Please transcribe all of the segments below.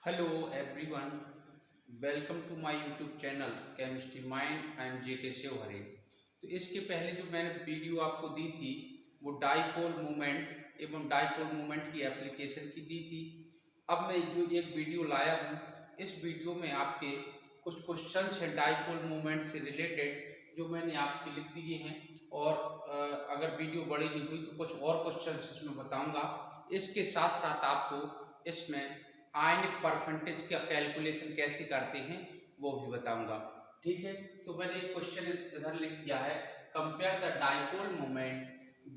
Hello everyone, welcome to my YouTube channel chemistry mind. I am JK Shivhare. तो इसके पहले जो मैंने वीडियो आपको दी थी वो डाइपोल मूवमेंट एवं डाइपोल मूवमेंट की एप्लीकेशन की दी थी। अब मैं जो एक वीडियो लाया हूँ, इस वीडियो में आपके कुछ क्वेश्चंस हैं डाइपोल मूवमेंट से रिलेटेड जो मैंने आपके लिख दिए हैं। और अगर वीडियो बड़ी नहीं हुई तो कुछ और क्वेश्चंस इसमें बताऊँगा। इसके साथ साथ आपको इसमें आयनिक परसेंटेज का कैलकुलेशन कैसे करते हैं वो भी बताऊंगा। ठीक है, तो मैंने एक क्वेश्चन इधर लिख दिया है, compare the dipole moment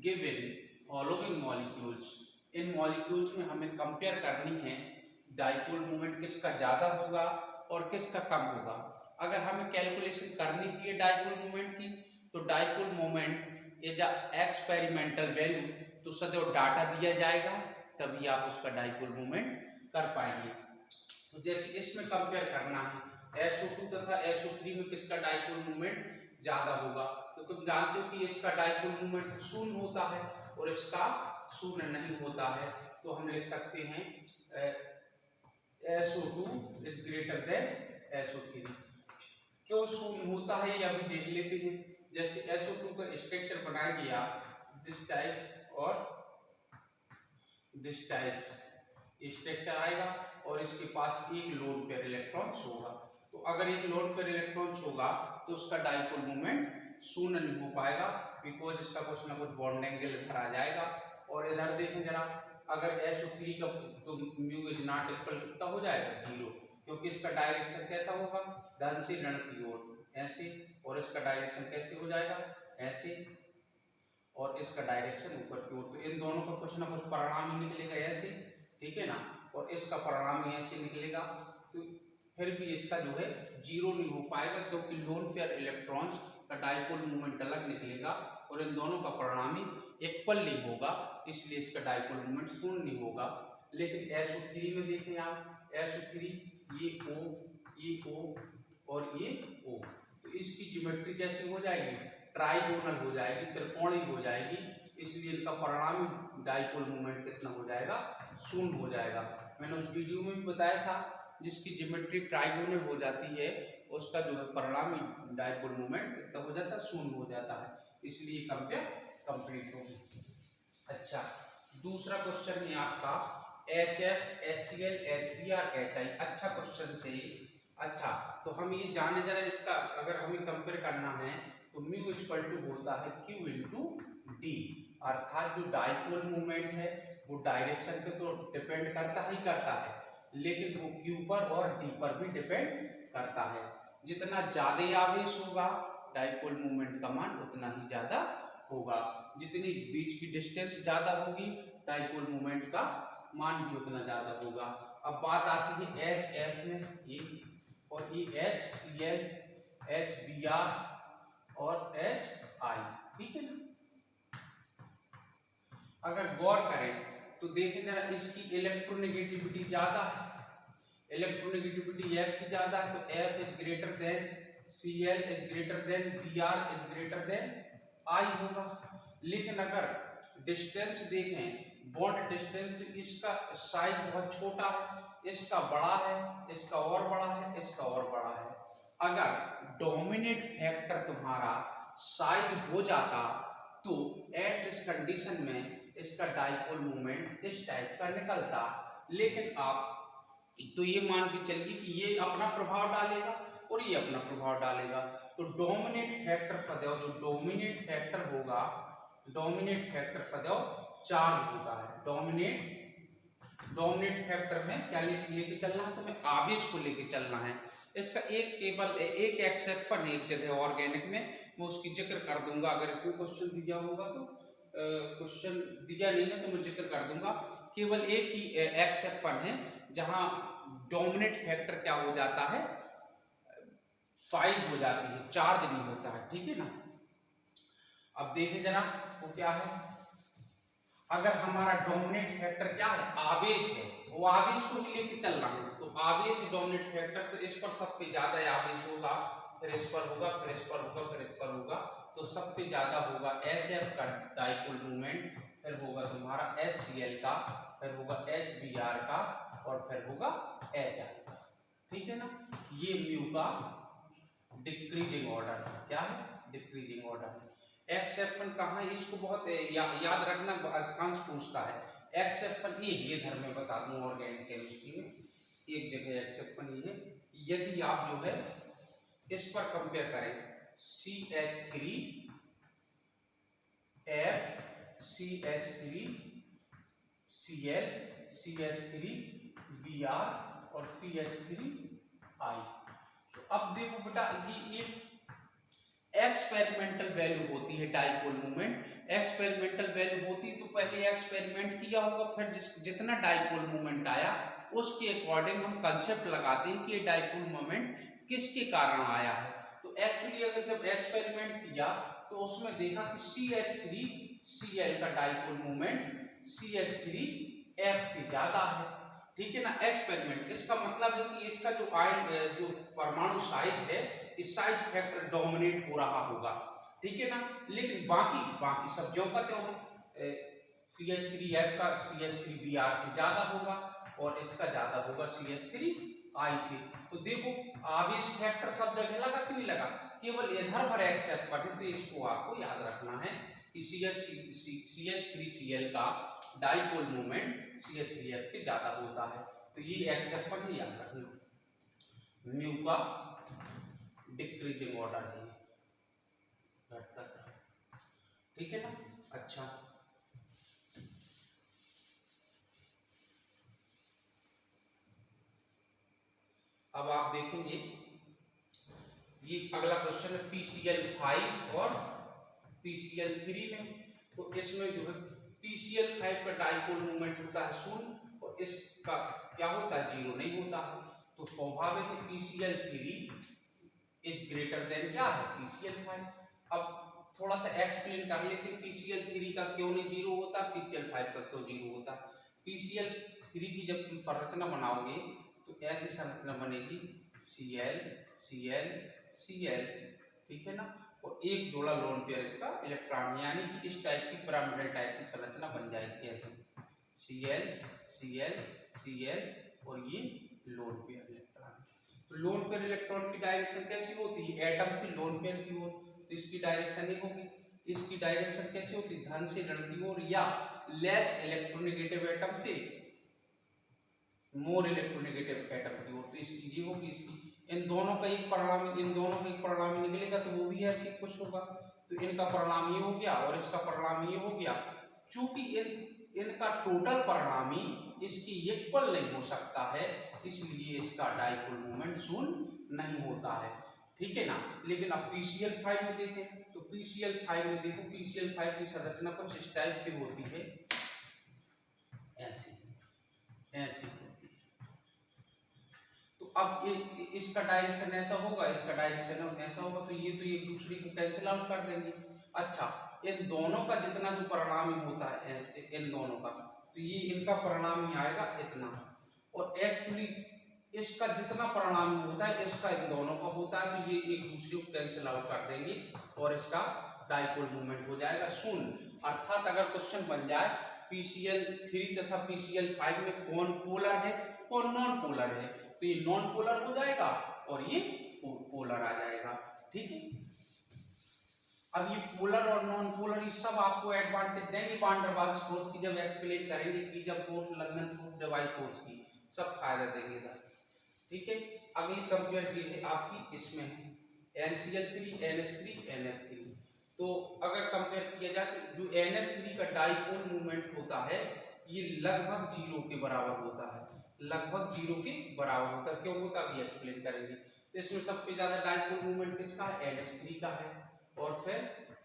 given following molecules. In molecules में हमें कंपेयर करनी है डाइपोल मोमेंट किसका ज़्यादा होगा और किसका कम होगा। अगर हमें कैलकुलेशन करनी थी डाइपोल मोमेंट की, तो dipole moment as a experimental value तो सदैव डाटा दिया जाएगा, तभी आप उसका डाइपोल मोमेंट कर पाएंगे। तो जैसे इसमें कंपेयर करना है SO2 तथा SO3 में किसका डाइपोल मोमेंट ज्यादा होगा, तो तुम जानते हो कि इसका डाइपोल मोमेंट शून्य होता है और इसका शून्य नहीं होता है। तो हम लिख सकते हैं SO2 is greater than SO3। क्यों शून्य होता है ये अभी देख लेते हैं। जैसे SO2 का स्ट्रक्चर बनाएंगे आप दिस टाइप और दिस टाइप स्ट्रक्चर आएगा और इसके पास एक लोन पेयर इलेक्ट्रॉन्स होगा। तो अगर एक लोन पेयर इलेक्ट्रॉन्स होगा तो उसका डाइपोल मोमेंट शून्य नहीं हो पाएगा, बिकॉज इसका कुछ ना कुछ बॉन्ड एंगल इधर आ जाएगा। और इधर देखें जरा, अगर SO3 का तो म्यू इज नॉट इक्वल कितना हो जाएगा 0, क्योंकि इसका डायरेक्शन कैसा होगा धन से ऋण की ओर ऐसे, और इसका डायरेक्शन कैसे हो जाएगा ऐसे, और इसका डायरेक्शन ऊपर की ओर। तो इन दोनों का कुछ ना कुछ परिणाम ही निकलेगा ऐसे, ठीक है ना, और इसका परिणाम ऐसे निकलेगा। तो फिर भी इसका जो है 0 नहीं हो पाएगा, क्योंकि लोन पेयर इलेक्ट्रॉन्स का डाइपोल मोमेंट अलग निकलेगा और इन दोनों का परिणाम ही इक्वल नहीं होगा, इसलिए इसका डाइपोल मोमेंट शून्य नहीं होगा। लेकिन SO3 में देखें आप, SO3 ये O और ये O, तो इसकी ज्योमेट्री कैसे हो जाएगी, ट्राइगोनल हो जाएगी, त्रिकोणीय हो जाएगी, इसलिए इनका परिणामी डाइपोल मोमेंट कितना हो जाएगा, शून्य हो जाएगा। मैंने उस वीडियो में भी बताया था, जिसकी ज्योमेट्री ट्राइगोनल हो जाती है उसका जो है परिणामी डाइपोल मोमेंट कितना हो जाता है, शून्य हो जाता है, इसलिए कंपेयर कंप्लीट होगी। अच्छा, दूसरा क्वेश्चन है आपका HF, HCl, HBr, HI। अच्छा क्वेश्चन से। अच्छा, तो हम ये जाने जरा इसका, अगर हमें कंपेयर करना है तो म्यू इक्वल टू होता है Q इंटू डी, अर्थात जो डाइपोल मोमेंट है वो डायरेक्शन पे तो डिपेंड करता ही करता है, लेकिन वो Q पर और D पर भी डिपेंड करता है। जितना ज्यादा आवेश होगा डाइपोल मोमेंट का मान उतना ही ज्यादा होगा, जितनी बीच की डिस्टेंस ज्यादा होगी डाइपोल मोमेंट का मान भी उतना ज्यादा होगा। अब बात आती है HF में, ये और ये HCl, HBr और HI, ठीक है ना। अगर गौर करें तो देखें जरा, इसकी इलेक्ट्रोनेगेटिविटी ज्यादा है, इलेक्ट्रोनेगेटिविटी F की ज्यादा है, तो F is greater than Cl is greater than Br is greater than I होगा। लेकिन अगर डिस्टेंस देखें, बॉन्ड डिस्टेंस, तो इसका साइज बहुत छोटा है, इसका बड़ा है, इसका और बड़ा है, इसका और बड़ा है। अगर डोमिनेट फैक्टर तुम्हारा साइज हो जाता तो एट इस कंडीशन में इसका डाइपोल मोमेंट इस टाइप का निकलता। लेकिन आप तो ये मान के चलिए कि ये अपना प्रभाव डालेगा और ये अपना प्रभाव डालेगा, तो डोमिनेट फैक्टर सदैव, जो डोमिनेट फैक्टर होगा, डोमिनेट फैक्टर सदैव चार्ज होता है। डोमिनेट फैक्टर में क्या लेके चलना है, तुम्हें आवेश को लेके चलना है। इसका एक केवल एक एक्सेप्शन है एक जगह ऑर्गेनिक में, मैं उसकी जिक्र कर दूंगा। अगर इसमें क्वेश्चन दिया होगा तो क्वेश्चन दिया नहीं है तो मैं जिक्र कर दूंगा। केवल एक ही एक्सेप्शन है जहां डोमिनेट फैक्टर क्या हो जाता है, साइज हो जाती है, चार्ज नहीं होता है, ठीक है ना। अब देखें जरा वो क्या है, अगर हमारा डोमिनेट फैक्टर क्या है, आवेश है, वो आवेश को ही लेके चल रहा है, तो आवेश डोमिनेट फैक्टर, तो इस पर सबसे ज्यादा आवेश होगा, फिर इस पर होगा, फिर इस पर होगा, फिर इस पर होगा, तो सबसे ज्यादा होगा HF का डाइपोल मोमेंट, फिर होगा तुम्हारा HCl का, फिर होगा HBr का, और फिर होगा H आएगा, ठीक है ना। ये म्यू का डिक्रीजिंग ऑर्डर है। क्या है? Decreasing order. एक्सेप्शन कहाँ है? इसको बहुत याद रखना, अधिकांश पूछता है। एक्सेप्शन ये धर्म में बता दूं ऑर्गेनिक केमिस्ट्री में, एक जगह एक्सेप्शन ये है, यदि आप जो है इस पर कंपेयर करें CH3 F CH3 Cl CH3 Br और CH3 I। तो अब देखो बेटा, ये एक्सपेरिमेंटल वैल्यू होती है डाइपोल मोमेंट। एक्सपेरिमेंटल वैल्यू होती है तो पहले एक्सपेरिमेंट किया होगा, फिर जितना डाइपोल मोमेंट आया उसके अकॉर्डिंग हम कंसेप्ट लगाते हैं कि ये डाइपोल मोमेंट किसके कारण आया है। तो एक्चुअली अगर जब एक्सपेरिमेंट किया तो उसमें देखा कि CH3 Cl का डाइपोल मोमेंट CH3 F से ज्यादा है, ठीक है ना। एक्सपेरिमेंट, इसका मतलब है कि इसका जो परमाणु साइज है, इस साइज फैक्टर डोमिनेट हो रहा होगा, ठीक है ना। लेकिन बाकी सब जो का क्यों है, CH3F का CH3Br से ज्यादा होगा और इसका ज्यादा होगा CH3I से। तो देखो आवेश फैक्टर सब जगह लगा कि नहीं लगा, केवल इधर पर एक्सेप्ट कर, तो इसको आपको याद रखना है कि CH3Cl का डाइपोल मोमेंट CH3F से ज्यादा होता है। तो ये एक्सेप्ट पर ही याद रखना। म्यू का डिक्रीजिंग ऑर्डर है, घटता है, ठीक है ना। अच्छा, अब आप देखेंगे ये अगला क्वेश्चन है PCl5 और PCl3 में। तो इसमें जो है PCl5 का डाइपोल मोमेंट होता है 0 और इसका क्या होता है, 0 नहीं होता है। तो स्वाभाविक है PCl3 इज ग्रेटर देन क्या है, PCl5। अब थोड़ा सा एक्सप्लेन कर लेते हैं PCl3 का क्यों नहीं 0 होता, PCl5 का क्यों 0 होता। PCl3 की जब तुम संरचना बनाओगे तो ऐसी संरचना बनेगी Cl Cl Cl, ठीक है ना। और एक जोड़ा लोन पेयर इसका इलेक्ट्रॉन, यानी कि इस टाइप की पिरामिडल टाइप की संरचना बन जाएगी ऐसे, Cl Cl Cl और ये लोन पेयर इलेक्ट्रॉन। तो लोन पेयर इलेक्ट्रॉन की डायरेक्शन कैसी होती है, एटम से लोन पेयर की ओर, तो इसकी डायरेक्शन ये होगी। इसकी डायरेक्शन कैसी होती है, धन से ऋण की ओर या लेस इलेक्ट्रोनेगेटिव एटम से मोर इलेक्ट्रोनेगेटिव एटम की ओर। तो इसकी ये होगी इसकी, इन दोनों का एक परिणाम निकलेगा तो वो भी ऐसे कुछ होगा। तो इनका परिणाम ये हो गया और इसका परिणाम ये हो गया। चूंकि इनका टोटल परिणामी इसकी इक्वल नहीं हो सकता है, इसलिए इसका डाइपोल मोमेंट 0 नहीं होता है, ठीक है ना। लेकिन अब PCl5 में देखें तो PCl5 में देखो, PCl5 की संरचना कुछ इस टाइप की होती है, ऐसी होती है। तो अब इसका डायरेक्शन ऐसा होगा, इसका डायरेक्शन ऐसा होगा, तो ये एक दूसरे को कैंसिल आउट कर देंगे। अच्छा, इन दोनों का जितना जो परिणामी होता है इन दोनों का, तो ये इनका परिणामी आएगा इतना, और एक्चुअली इसका जितना परिणामी होता है इसका इन दोनों का होता है, तो ये एक दूसरे को कैंसिल आउट कर देंगे और इसका डाइपोल मोमेंट हो जाएगा 0। अर्थात अगर क्वेश्चन बन जाए PCl3 तथा PCl5 में कौन पोलर है कौन नॉन पोलर है, तो ये नॉन पोलर हो जाएगा और ये पोलर आ जाएगा, ठीक है। अब ये पोलर और नॉन पोलर ये सब आपको एडवांटेज देंगे वान डेर वाल्स फोर्स की, जब एक्सप्लेन करेंगे कि जब force London force Dibai force की सब फायदा देंगे, ठीक है। अगली कंपेयर कीजिए आपकी इसमें है NCl3 NH3 NF3। तो अगर कंपेयर किया जाए तो जो NF3 का डाइपोल मोमेंट होता है ये लगभग 0 के बराबर होता है, लगभग 0 के बराबर होता है। क्यों होता है अभी एक्सप्लेन करेंगे। तो इसमें सबसे ज्यादा डाइपोल मोमेंट किसका है, NH3 का है, और फिर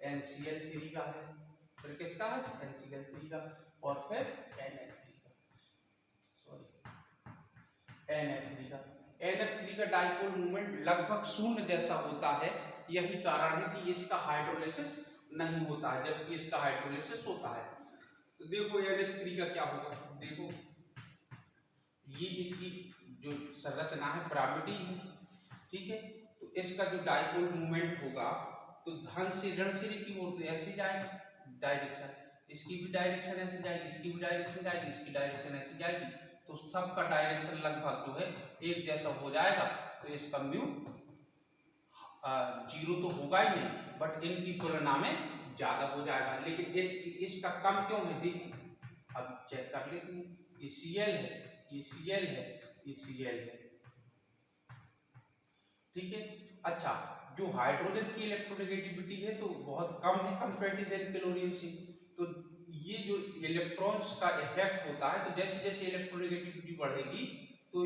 NCl3 का है, फिर किसका है NCl3 का, और फिर NF3 का, सॉरी NF3 का। NF3 का डाइपोल मोमेंट लगभग 0 जैसा होता है, यही कारण है कि इसका हाइड्रोलिसिस नहीं होता है जबकि इसका हाइड्रोलिसिस होता है। तो देखो NH3 का क्या होगा, देखो ये इसकी जो संरचना है पिरामिडी है, ठीक है। तो इसका जो डाइपोल मोमेंट होगा तो धन से ऋण सिरे की ओर तो ऐसे जाएगी डायरेक्शन, इसकी भी डायरेक्शन ऐसे जाएगी, इसकी भी डायरेक्शन जाएगी, इसकी डायरेक्शन ऐसे जाएगी, तो तो सबका डायरेक्शन लगभग जो है एक जैसा हो जाएगा, तो इसका म्यू 0 तो होगा ही नहीं, बट इनकी तुलना में ज्यादा हो जाएगा। लेकिन इसका कम क्यों है, देखिए अब चेक कर लेते हैं। ये Cl है, ये Cl है, ये Cl है, ठीक है। अच्छा, जो हाइड्रोजन की इलेक्ट्रोनेगेटिविटी है तो बहुत कम है कंपेरेटिव देन क्लोरीन से। तो ये जो इलेक्ट्रॉन्स का इफेक्ट होता है, तो जैसे जैसे इलेक्ट्रोनेगेटिविटी बढ़ेगी तो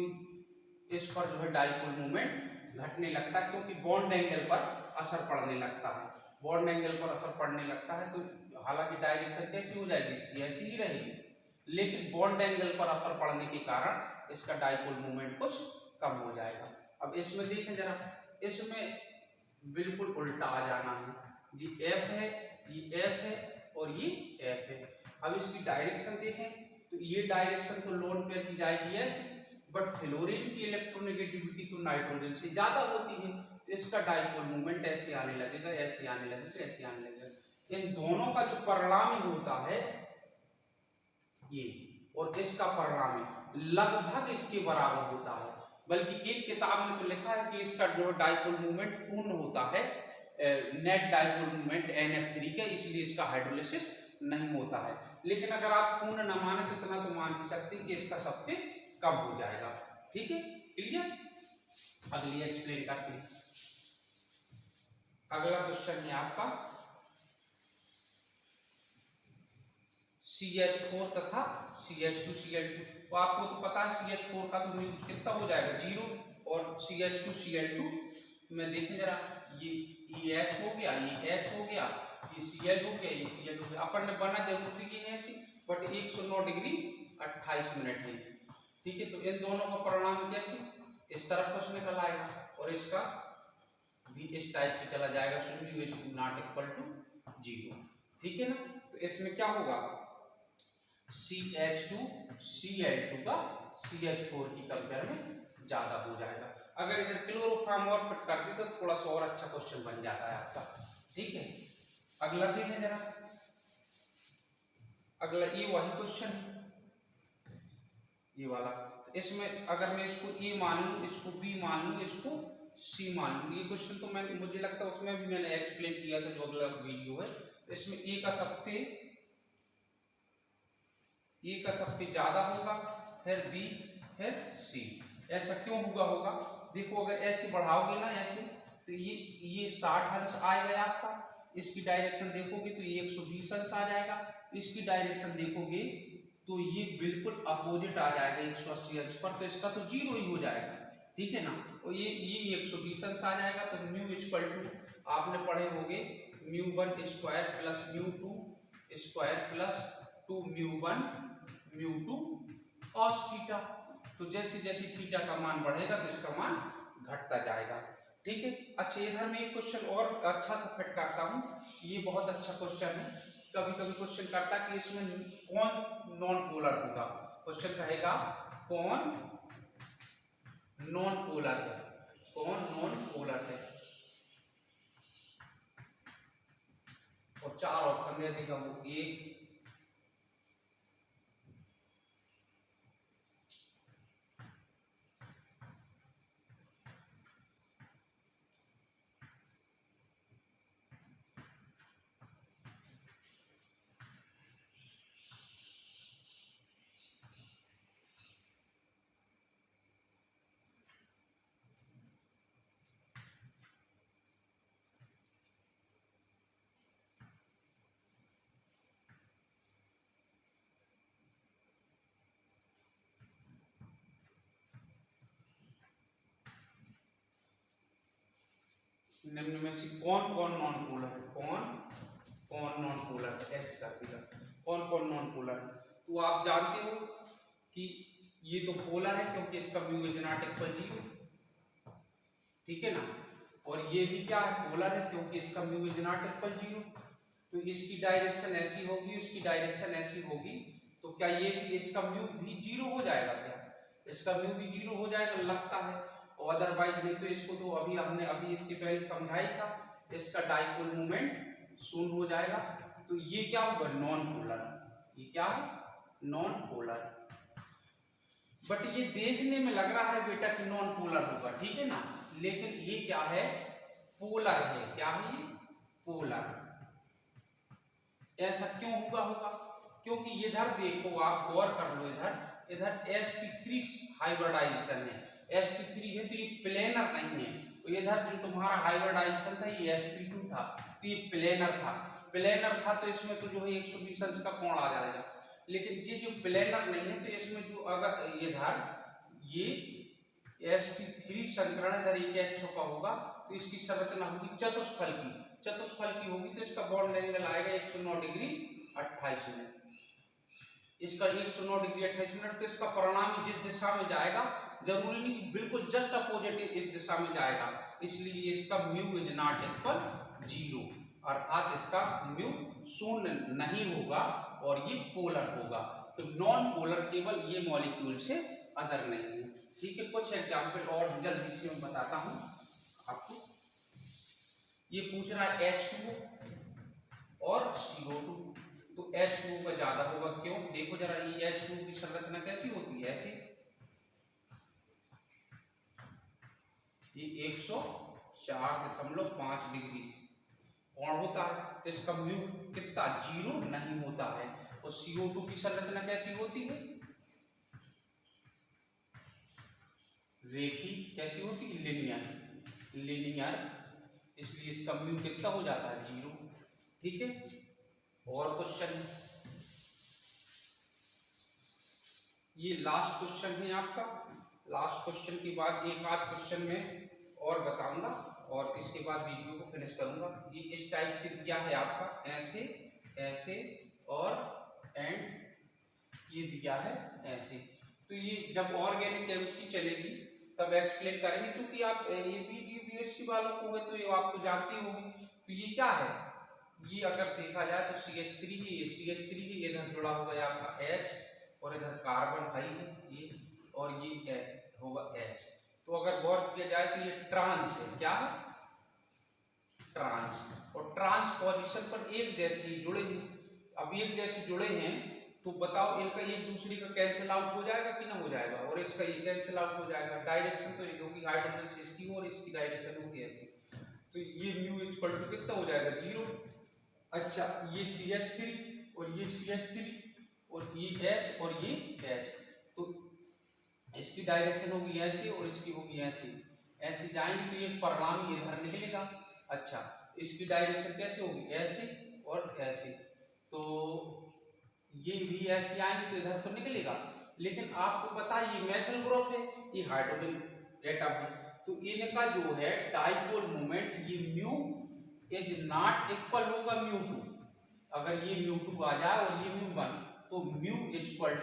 इस पर जो है डाइपोल मोमेंट घटने लगता है, क्योंकि बॉन्ड एंगल पर असर पड़ने लगता है। बॉन्ड एंगल पर असर पड़ने लगता है तो हालांकि डायरेक्शन कैसी हो जाएगी, इसकी ऐसी ही रहेगी, लेकिन बॉन्ड एंगल पर असर पड़ने के कारण इसका डाइपोल मोमेंट कुछ कम हो जाएगा। अब इसमें देखें जरा, इसमें बिल्कुल उल्टा आ जाना है, ये F है, ये F है और ये F है। अब इसकी डायरेक्शन देखें तो ये डायरेक्शन तो लोन पेयर की जाएगी ऐसे, बट फ्लोरीन की इलेक्ट्रोनेगेटिविटी तो नाइट्रोजन से ज्यादा होती है, तो इसका डाइपोल मोमेंट ऐसे आने लगेगा, ऐसे आने लगेगा, ऐसे आने लगेगा। इन दोनों का जो परिणामी होता है ये, और इसका परिणामी लगभग इसके बराबर होता है, बल्कि एक किताब में तो लिखा है कि इसका जो डाइपोल मोमेंट शून्य होता है, नेट डाइपोल मोमेंट NF3 का, इसलिए इसका हाइड्रोलिसिस नहीं होता है। लेकिन अगर आप शून्य न माने तो इतना तो मान ही सकते हैं कि इसका सबसे कम हो जाएगा, ठीक है, क्लियर। अगली एक्सप्लेन करते हैं। अगला क्वेश्चन है आपका CH4 तथा CH2Cl2। तो आपको तो पता है CH4 का तो म्यू कितना हो जाएगा 0, और CH2Cl2 में देखें जरा, ये H हो गया, ये H हो गया, ये Cl हो गया, ये Cl हो गया। अपन ने बना जरूर दी है ऐसी, बट 109 डिग्री 28 मिनट है, ठीक है। तो इन दोनों का परिणाम कैसे, इस तरफ कुछ निकल आएगा और इसका भी इस टाइप से चला जाएगा, नॉट इक्वल टू 0, ठीक है ना। तो इसमें क्या होगा, CH2Cl2 का CH4 की कंपेयर में ज्यादा हो जाएगा। अगर इधर क्लोरोफॉर्म और फिट कर दे तो थोड़ा सा और अच्छा क्वेश्चन बन जाता है आपका, ठीक है। अगला देखें जरा, अगला ये वही क्वेश्चन है, ये वाला। इसमें अगर मैं इसको A मान लूं, इसको B मान लूं, इसको C मान लूं, ये क्वेश्चन तो मैं मुझे लगता है उसमें भी मैंने एक्सप्लेन किया था जो अगला वीडियो है। तो इसमें A का सबसे ज्यादा होगा, फिर B, फिर C। ऐसा क्यों होगा, देखो अगर ऐसे बढ़ाओगे ना ऐसे, तो ये 60 अंश आएगा आपका, इसकी डायरेक्शन देखोगे तो ये 120 अंश आ जाएगा, इसकी डायरेक्शन देखोगे तो ये बिल्कुल अपोजिट आ जाएगा 180 अंश पर, तो इसका तो 0 ही हो जाएगा, ठीक है ना। और ये 120 अंश आ जाएगा, तो म्यू इक्वल टू आपने पढ़े होंगे μ1 square plus μ2 square plus 2 μ1 μ2 cos theta. तो जैसे जैसे थीटा का मान बढ़ेगा तो इसका मान घटता जाएगा, ठीक है। अच्छा, इधर में एक क्वेश्चन और अच्छा सा फिट करता हूँ, ये बहुत अच्छा क्वेश्चन है। कभी कभी क्वेश्चन करता है कि इसमें कौन नॉन पोलर होगा, क्वेश्चन कहेगा कौन नॉन पोलर है, कौन नॉन पोलर है, और 4 ऑप्शन दे देगा वो, 1, निम्न में से कौन कौन नॉन पोलर है, कौन कौन नॉन पोलर है, ऐसे कर दिया कौन कौन नॉन पोलर है। तो आप जानते हो कि ये तो पोलर है क्योंकि इसका म्यू इज नॉट इक्वल 0, ठीक है ना। और ये भी क्या है, पोलर है क्योंकि इसका म्यू इज नॉट इक्वल 0। तो इसकी डायरेक्शन ऐसी होगी, इसकी डायरेक्शन ऐसी होगी, तो क्या ये भी इसका म्यू भी 0 हो जाएगा, क्या इसका म्यू भी 0 हो जाएगा, लगता है। और अदरवाइज नहीं तो इसको तो हमने अभी इसके पहले समझाई था, इसका डाइपोल मोमेंट शून्य हो जाएगा। तो ये क्या होगा, नॉन पोलर, ये क्या है, नॉन पोलर। बट ये देखने में लग रहा है बेटा कि नॉन पोलर होगा, ठीक है ना, लेकिन ये क्या है, पोलर है। क्या है ये, पोलर। ऐसा क्यों होगा, क्योंकि इधर देखो, आप गौर कर लो, इधर sp3 हाइब्रिडाइजेशन है, sp3 है तो ये प्लेनर नहीं है। तो इधर जो तुम्हारा हाइब्रिडाइजेशन था ये sp2 था, तो ये प्लेनर था तो इसमें तो जो है 120 अंश का कोण आ जाएगा। लेकिन ये जो प्लेनर नहीं है तो इसमें जो अगर इधर ये sp3 संकरण इधर एक H का होगा तो इसकी संरचना होगी चतुष्फल की होगी, तो इसका बॉन्ड एंगल आएगा 109 डिग्री 28 मिनट। इसका 109 डिग्री 28 मिनट। तो इसका परिणाम जिस दिशा में जाएगा, जरूरी नहीं कि बिल्कुल जस्ट अपोजिट इस दिशा में जाएगा, इसलिए इसका म्यू इज नॉट इक्वल 0, अर्थात इसका म्यू शून्य नहीं होगा और ये पोलर होगा। तो नॉन पोलर केवल ये मॉलिक्यूल से अदर नहीं है, ठीक है। कुछ एग्जाम्पल और जल्दी से मैं बताता हूं आपको। ये पूछ रहा है H2O और CO2, तो H2O का ज्यादा होगा, क्यों, देखो जरा, ये H2O की संरचना कैसी होती है, ऐसी, ये 104.5 डिग्री कोण होता है, तो इसका म्यू कितना 0 नहीं होता है। और CO2 की संरचना कैसी होती है, रेखी, कैसी होती है, लीनियर, इसलिए इसका म्यू कितना हो जाता है 0, ठीक है। और क्वेश्चन, ये लास्ट क्वेश्चन है आपका। लास्ट क्वेश्चन के बाद एक आध क्वेश्चन में और बताऊंगा और इसके बाद वीडियो को फिनिश करूंगा। ये इस टाइप से दिया है आपका, ऐसे और एंड ये दिया है ऐसे। तो ये जब ऑर्गेनिक केमिस्ट्री चलेगी तब एक्सप्लेन करेंगे, क्योंकि आप ये बीएससी वालों को है तो ये आप तो जानती होंगी। तो ये क्या है, ये अगर देखा जाए तो CH3 है, ये CH3 है, इधर जुड़ा हुआ है आपका H और इधर कार्बन भाई है ये, और ये होगा H। तो अगर गौर किया जाए तो ये ट्रांस है, क्या है, ट्रांस, और ट्रांस पोजीशन पर एक जैसे ही जुड़े हैं। अब एक जैसे जुड़े हैं तो बताओ इनका एक दूसरे का कैंसिल आउट हो जाएगा कि ना हो जाएगा, और इसका ये कैंसिल आउट हो जाएगा। डायरेक्शन तो ये होगी हाइड्रोजन से इसकी और इसकी डायरेक्शन होगी ऐसी, तो ये म्यू इक्वल टू कितना हो जाएगा 0। अच्छा, ये CH3 और ये CH3 और ये H और ये H, तो इसकी डायरेक्शन होगी ऐसी और इसकी होगी ऐसी जाएंगे तो ये परिणाम इधर निकलेगा। अच्छा, इसकी डायरेक्शन कैसे होगी, ऐसे और ऐसे, तो ये भी ऐसे आएंगे तो इधर तो निकलेगा। लेकिन आपको पता है ये मेथल ग्रुप है, ये हाइड्रोजन एटम है, तो इनका जो है डाइपोल मोमेंट ये म्यू इज नॉट इक्वल होगा μ2। अगर ये μ2 आ जाए और ये μ1 तो म्यू इक्वल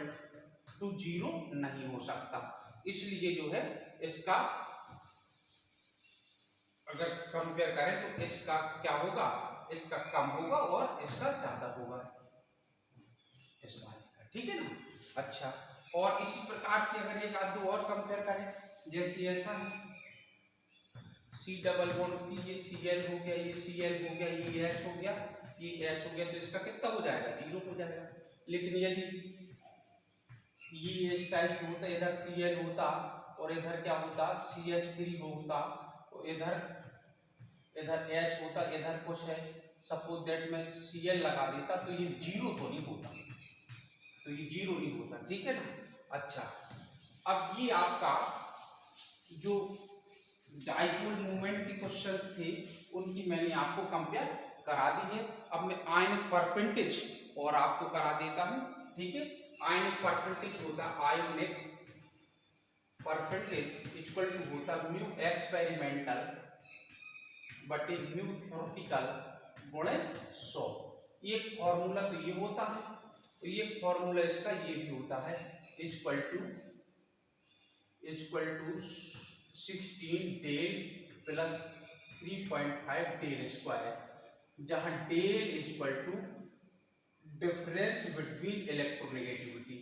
टू 0 नहीं हो सकता। इसलिए जो है इसका अगर कंपेयर करें तो इसका क्या होगा, इसका कम होगा और इसका ज्यादा होगा, इस बात का, ठीक है ना। अच्छा, और इसी प्रकार से अगर एक आध दो और कंपेयर करें, जैसे ऐसा C डबल बॉन्ड C, ये Cl हो गया, ये Cl हो गया, ये H हो गया, ये H हो गया, तो इसका कितना हो जाएगा 0 हो जाएगा। लेकिन यदि ये इस टाइप से होता, इधर Cl होता और इधर क्या होता CH3 होता, तो इधर H होता, इधर कुछ है, सपोज दैट मैं Cl लगा देता तो ये 0 तो नहीं होता, तो ये 0 नहीं होता, ठीक है ना। अच्छा, अब ये आपका जो डाइपोल मूवमेंट के क्वेश्चन थे उनकी मैंने आपको कंपेयर करा दी है। अब मैं आयनिक परसेंटेज और आपको करा देता हूं, ठीक है। आयनिक परसेंटेज होता, आयनिक परसेंटेज इक्वल टू होता म्यू एक्सपेरिमेंटल बटे म्यू थ्योरेटिकल गुणे 100। ये फॉर्मूला तो ये होता है, तो ये फॉर्मूला इसका ये भी होता है, equal to 16 del plus 3.5 del square, जहां del equal to difference between electronegativity,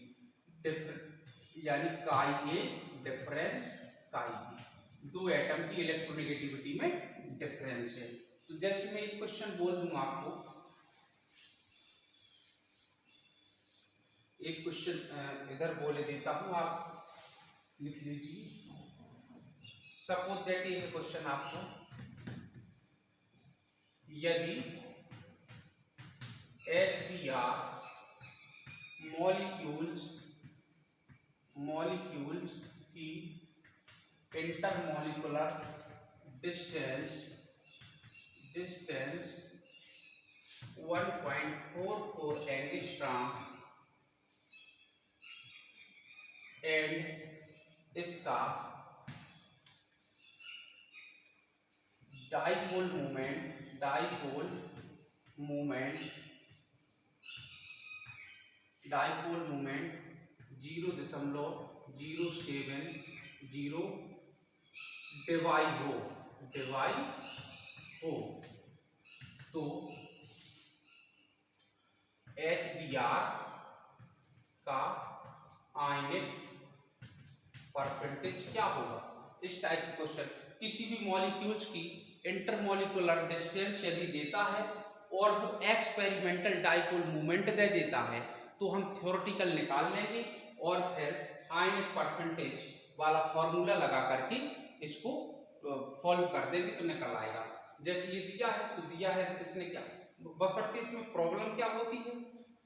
यानी chi A difference chi B, दो एटम की इलेक्ट्रोनेगेटिविटी में डिफरेंस है। तो जैसे मैं एक क्वेश्चन बोल दूंगा आपको, एक क्वेश्चन इधर बोले देता हूं, आप लिख लीजिए। सपोज दैट ये क्वेश्चन आपको, यदि HBr मॉलिक्यूल्स की इंटरमॉलिक्यूलर डिस्टेंस 1.44 एंगस्ट्रॉम एंड इसका डाइपोल मोमेंट 0.070 डिवाई हो तो HBr का आयनिक परसेंटेज क्या होगा। इस टाइप से क्वेश्चन, किसी भी मॉलिक्यूल्स की इंटरमॉलिक्यूलर डिस्टेंस यदि देता है और वो एक्सपेरिमेंटल डाइपोल मोमेंट दे देता है तो हम थ्योरेटिकल निकाल लेंगे और फिर आयनिक परसेंटेज वाला फॉर्मूला लगा करके इसको सॉल्व कर देंगे तो निकल आएगा। जैसे ये दिया है तो इसने क्या, बफर इसमें प्रॉब्लम क्या होती है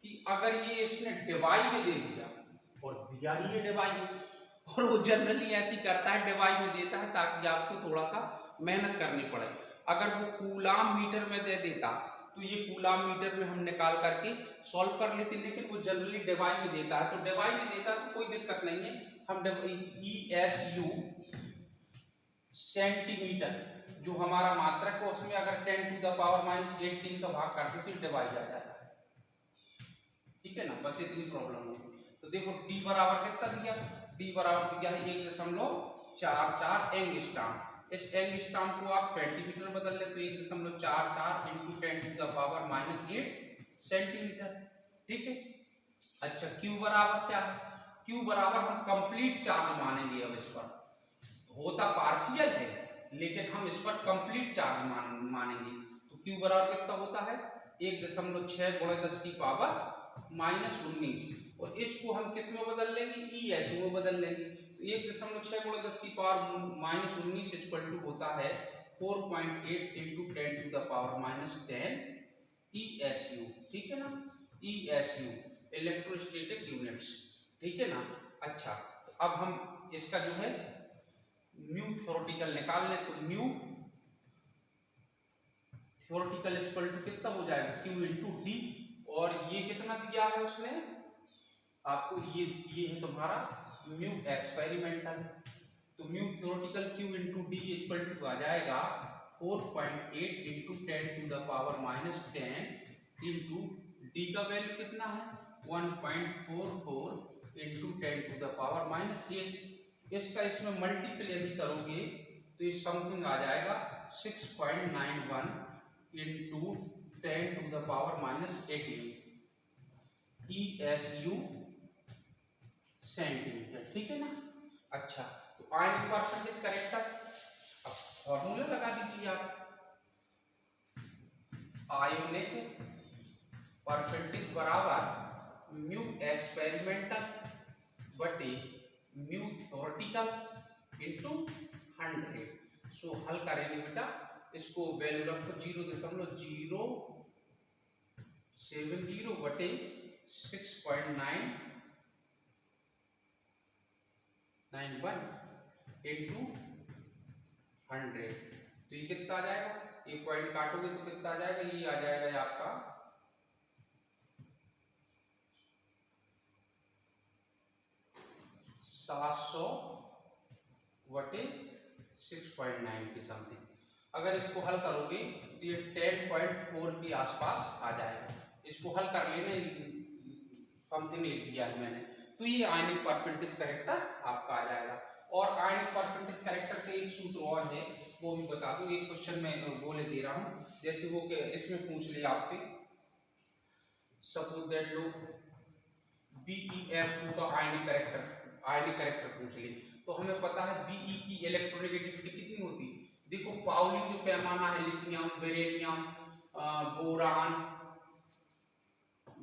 कि अगर ये इसने डिवाई में दे दिया और दिया ही ये डिवाई में, और वो जनरली ऐसी करता है डिवाई में देता है ताकि आपको थोड़ा सा मेहनत करनी पड़े। अगर वो कूलाम मीटर में दे देता तो ये कूलाम मीटर में हम निकाल करके सॉल्व कर लेते, लेकिन वो जनरली डिवाई में देता है। तो डिवाई में देता है तो कोई दिक्कत नहीं है, हम ESU सेंटीमीटर जो हमारा मात्रक है उसमें अगर 10⁻⁻18 का भाग करते तो डिवाइड आ जाता है। ठीक है ना, बस इतनी प्रॉब्लम होगी। तो देखो D बराबर कितना दिया, D बराबर दिया है 1.44 एंगस्ट्रॉम। इस एंगस्ट्रॉम को आप सेंटीमीटर बदल ले तो 1.44 × 10⁻⁸ सेंटीमीटर। ठीक है, अच्छा Q बराबर क्या है, Q बराबर हम कंप्लीट चार्ज मानेंगे। अब इस पर होता पार्शियल है लेकिन हम इस पर कंप्लीट चार्ज मानेंगे। तो Q बराबर कितना होता है 1.6 × 10⁻⁻19 और इसको हम किस में बदल लेंगे, ESU में बदल लेंगे। तो 1.6 × 10⁻⁻19 इक्वल होता है 4.8 × 10⁻⁻10 ESU। ठीक है ना, ESU इलेक्ट्रोस्टैटिक यूनिट्स। ठीक है ना। अच्छा, तो अब हम इसका जो है म्यू थ्योरेटिकल निकाल लें तो म्यू थ्योरेटिकल इक्वल टू कितना हो जाएगा Q × D, और ये कितना दिया है उसने आपको, ये है तुम्हारा म्यू एक्सपेरिमेंटल। तो mu theoretical Q × D equal to आ जाएगा 4.8 × 10⁻⁻10 इंटू D का वैल्यू कितना है 1.44 × 10⁻⁻8। इसका इसमें मल्टीपल यदि करोगे तो ये समथिंग आ जाएगा 6.91 × 10⁻⁻18 ESU सेंटीमीटर। ठीक है ना। अच्छा, तो आयनिक परसेंटेज करेक्टर, अब फॉर्मूला लगा दीजिए आप। आयोनिक परसेंटेज बराबर म्यू एक्सपेरिमेंटल बटे म्यू थ्योरेटिकल इंटू 100। सो हल करेंगे बेटा, इसको वैल्यू रखो 0.070 बटे 6.991 इंटू 100। तो ये कितना आ जाएगा, एक पॉइंट काटोगे तो कितना आ जाएगा, ये आ जाएगा आपका 700 बटे 6.9 की समथिंग। अगर इसको हल करोगे तो ये 10.4 के आसपास आ जाएगा। इसको हल कर लेने समथिंग लिख दिया है मैंने, तो ये आयनिक परसेंटेज करेक्टर आपका आ जाएगा। और आयनिक परसेंटेज करेक्टर का एक सूत्र और है, वो भी बता दूं। एक क्वेश्चन में बोले दे रहा हूँ, जैसे वो इसमें पूछ लिया आपसे, सपोज दैट लो BeF2 का आयनिक करेक्टर पूछ ली, तो हमें पता है Be की इलेक्ट्रोनेगेटिविटी कितनी होती। देखो पाउली जो पैमाना है, लिथियम, बेरिलियम,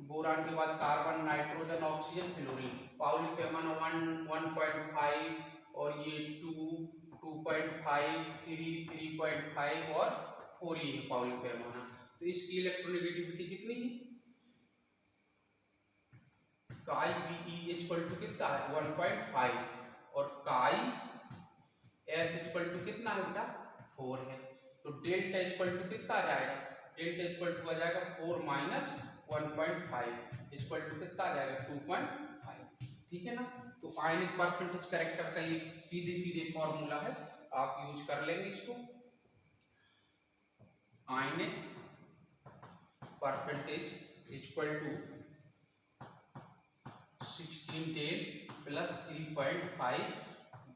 बोरान के बाद carbon, nitrogen, oxygen, fluorine. Pauli पैमाना 1.5, और ये 2, 2.5, 3, 3.5 और 4 ये पाउलिंग पैमाना। तो इसकी इलेक्ट्रोनेगेटिविटी कितनी है? काई VE इक्वल टू कितना है 1.5 और काई F इक्वल टू कितना है बेटा 4 है। तो डेल्टा इक्वल टू कितना आ जाएगा? डेल्टा इक्वल टू आ जाएगा 4 माइनस 1.5 इक्वल टू कितना आ जाएगा 2.5। ठीक है ना। तो आयनिक परसेंटेज कैरेक्टर का ये सीधे सीधे फॉर्मूला है, आप यूज कर लेंगे इसको। Ionic percentage equal to 16 del plus 3.5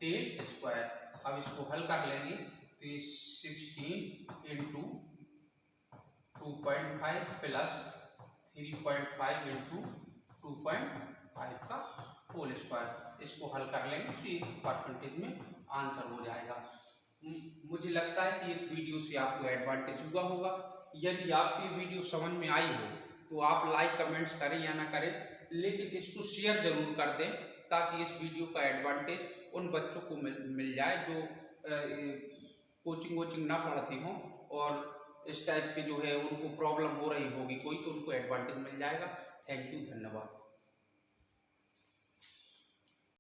del square. अब इसको हल कर लेंगे तो 16 इंटू 2.5 प्लस 3.5 इंटू 2.5 का होल स्क्वायर, इसको हल कर लेंगे तो ये परसेंटेज में आंसर हो जाएगा। मुझे लगता है कि इस वीडियो से आपको एडवांटेज हुआ होगा। यदि आपकी वीडियो समझ में आई हो तो आप लाइक कमेंट्स करें या ना करें, लेकिन इसको शेयर जरूर कर दें ताकि इस वीडियो का एडवांटेज उन बच्चों को मिल जाए जो कोचिंग ना पढ़ते हों और इस टाइप से जो है उनको प्रॉब्लम हो रही होगी कोई, तो उनको एडवांटेज मिल जाएगा। थैंक यू, धन्यवाद।